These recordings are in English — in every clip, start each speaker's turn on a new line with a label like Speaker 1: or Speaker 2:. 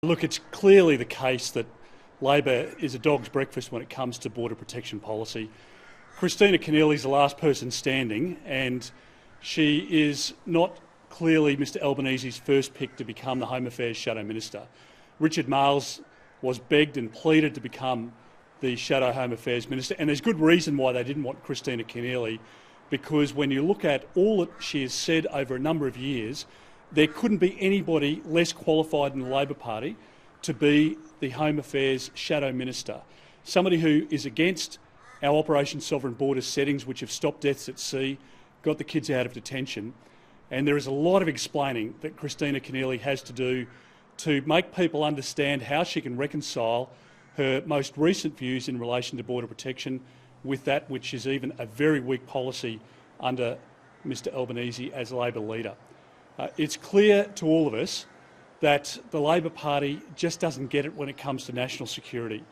Speaker 1: Look, it's clearly the case that Labor is a dog's breakfast when it comes to border protection policy. Kristina Keneally is the last person standing, and she is not clearly Mr Albanese's first pick to become the Home Affairs Shadow Minister. Richard Marles was begged and pleaded to become the Shadow Home Affairs Minister, and there's good reason why they didn't want Kristina Keneally, because when you look at all that she has said over a number of years, there couldn't be anybody less qualified in the Labor Party to be the Home Affairs Shadow Minister. Somebody who is against our Operation Sovereign Borders settings, which have stopped deaths at sea, got the kids out of detention. And there is a lot of explaining that Kristina Keneally has to do to make people understand how she can reconcile her most recent views in relation to border protection with that which is even a very weak policy under Mr Albanese as Labor leader. It's clear to all of us that the Labor Party just doesn't get it when it comes to national security.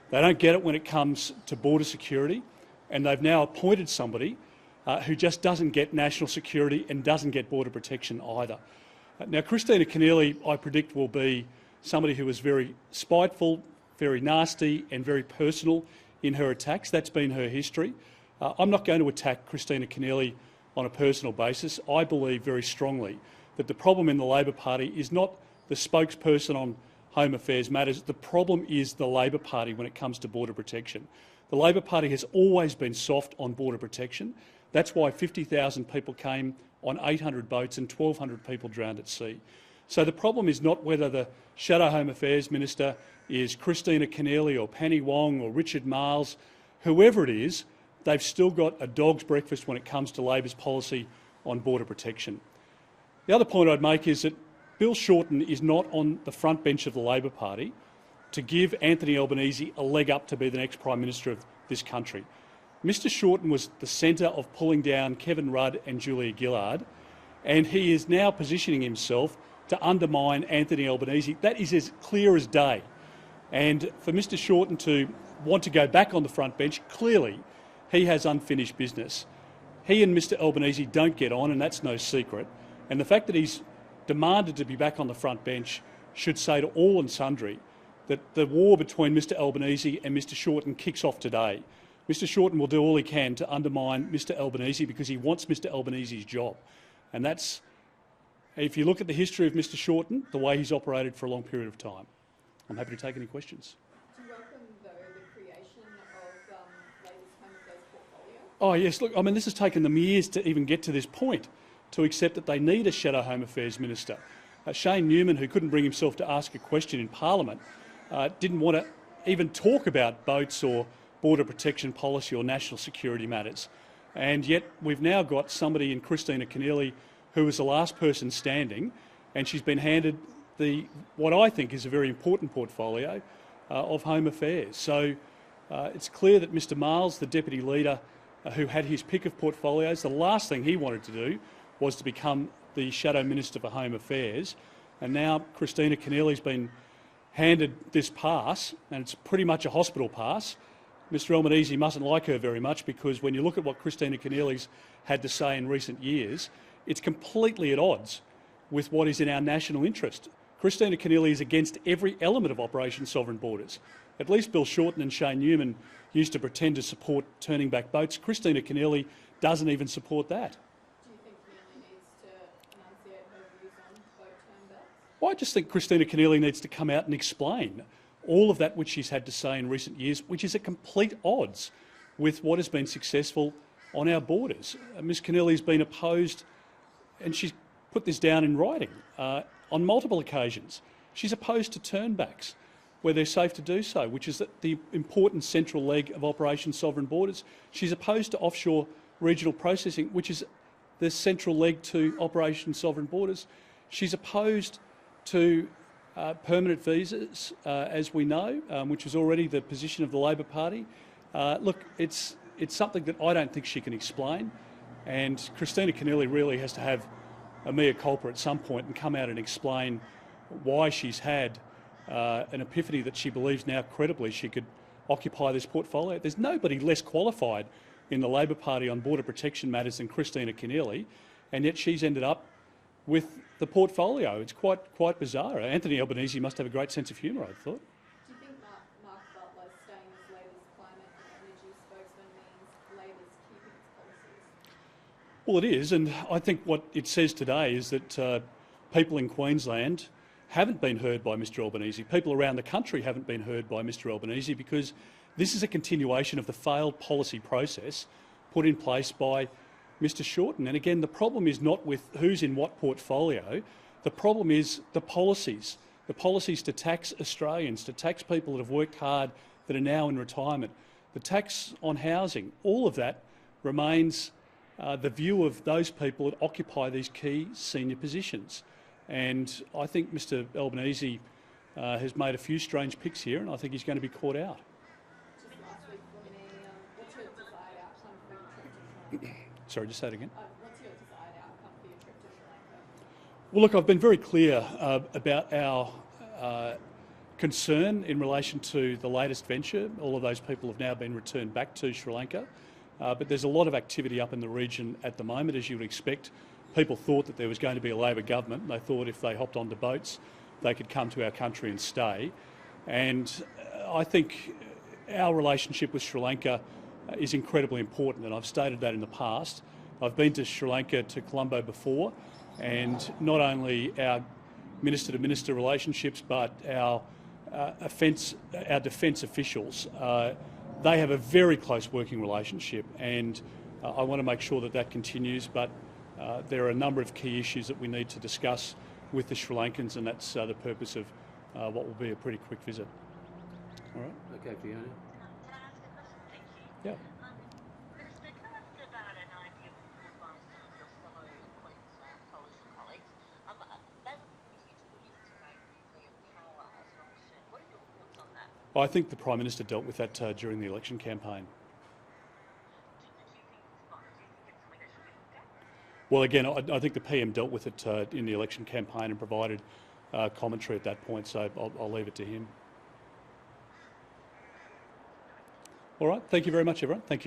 Speaker 1: They don't get it when it comes to border security, and they've now appointed somebody who just doesn't get national security and doesn't get border protection either. Now, Kristina Keneally, I predict, will be somebody who is very spiteful, very nasty and very personal in her attacks. That's been her history. I'm not going to attack Kristina Keneally on a personal basis. I believe very strongly that the problem in the Labor Party is not the spokesperson on Home Affairs matters. The problem is the Labor Party when it comes to border protection. The Labor Party has always been soft on border protection. That's why 50,000 people came on 800 boats and 1,200 people drowned at sea. So the problem is not whether the Shadow Home Affairs Minister is Kristina Keneally or Penny Wong or Richard Marles. Whoever it is, they've still got a dog's breakfast when it comes to Labor's policy on border protection. The other point I'd make is that Bill Shorten is not on the front bench of the Labor Party to give Anthony Albanese a leg up to be the next Prime Minister of this country. Mr Shorten was the centre of pulling down Kevin Rudd and Julia Gillard, and he is now positioning himself to undermine Anthony Albanese. That is as clear as day. And for Mr Shorten to want to go back on the front bench, clearly he has unfinished business. He and Mr Albanese don't get on, and that's no secret. And the fact that he's demanded to be back on the front bench should say to all and sundry that the war between Mr Albanese and Mr Shorten kicks off today. Mr Shorten will do all he can to undermine Mr Albanese because he wants Mr Albanese's job. And that's, if you look at the history of Mr Shorten, the way he's operated for a long period of time. I'm happy to take any questions.
Speaker 2: Do you welcome, though, the creation of Labor's Home Affairs portfolio?
Speaker 1: Oh yes, look, I mean, this has taken them years to even get to this point, to accept that they need a Shadow Home Affairs Minister. Shane Newman, who couldn't bring himself to ask a question in Parliament, didn't want to even talk about boats or border protection policy or national security matters. And yet we've now got somebody in Kristina Keneally who was the last person standing, and she's been handed what I think is a very important portfolio of Home Affairs. So it's clear that Mr Marles, the Deputy Leader, who had his pick of portfolios, the last thing he wanted to do was to become the Shadow Minister for Home Affairs. And now Kristina Keneally's been handed this pass, and it's pretty much a hospital pass. Mr Albanese mustn't like her very much, because when you look at what Kristina Keneally's had to say in recent years, it's completely at odds with what is in our national interest. Kristina Keneally is against every element of Operation Sovereign Borders. At least Bill Shorten and Shane Newman used to pretend to support turning back boats. Kristina Keneally doesn't even support that.
Speaker 2: Do you think Keneally needs to enunciate her views on boat turnbacks?
Speaker 1: Well, I just think Kristina Keneally needs to come out and explain all of that which she's had to say in recent years, which is at complete odds with what has been successful on our borders. Ms Keneally's been opposed, and she's put this down in writing, on multiple occasions. She's opposed to turnbacks where they're safe to do so, which is the important central leg of Operation Sovereign Borders. She's opposed to offshore regional processing, which is the central leg to Operation Sovereign Borders. She's opposed to permanent visas, as we know, which is already the position of the Labor Party. Look, it's something that I don't think she can explain, and Kristina Keneally really has to have a mea culpa at some point and come out and explain why she's had an epiphany that she believes now credibly she could occupy this portfolio. There's nobody less qualified in the Labor Party on border protection matters than Kristina Keneally, and yet she's ended up with the portfolio. It's quite bizarre. Anthony Albanese must have a great sense of humour, I thought.
Speaker 2: Do you think Mark Butler staying as Labor's climate and energy spokesman means Labor's keeping its policies?
Speaker 1: Well, it is, and I think what it says today is that people in Queensland haven't been heard by Mr Albanese. People around the country haven't been heard by Mr Albanese because this is a continuation of the failed policy process put in place by Mr Shorten. And again, the problem is not with who's in what portfolio. The problem is the policies to tax Australians, to tax people that have worked hard that are now in retirement, the tax on housing. All of that remains the view of those people that occupy these key senior positions. And I think Mr Albanese has made a few strange picks here, and I think he's going to be caught out.
Speaker 2: Just lastly from me, what's your desired outcome for your trip to Sri Lanka?
Speaker 1: Sorry, just say it again.
Speaker 2: What's your desired outcome for your trip to Sri Lanka?
Speaker 1: Well, look, I've been very clear about our concern in relation to the latest venture. All of those people have now been returned back to Sri Lanka. But there's a lot of activity up in the region at the moment, as you would expect. People thought that there was going to be a Labor government. They thought if they hopped onto boats, they could come to our country and stay. And I think our relationship with Sri Lanka is incredibly important, and I've stated that in the past. I've been to Sri Lanka, to Colombo before, and not only our minister-to-minister relationships, but our defence officials. They have a very close working relationship, and I want to make sure that that continues. But there are a number of key issues that we need to discuss with the Sri Lankans, and that's the purpose of what will be a pretty quick visit. All right.
Speaker 3: Okay, Fiona.
Speaker 1: Yeah.
Speaker 4: Minister, can I ask about an idea with advice to your fellow Queensland coalition colleagues? They were committed to integrate nuclear power as an option. What are your thoughts on that?
Speaker 1: I think the Prime Minister dealt with that during the election campaign.
Speaker 4: Do you think it's something that should be looked at?
Speaker 1: Well, again, I think the PM dealt with it in the election campaign and provided commentary at that point, so I'll leave it to him. All right, thank you very much, everyone. Thank you.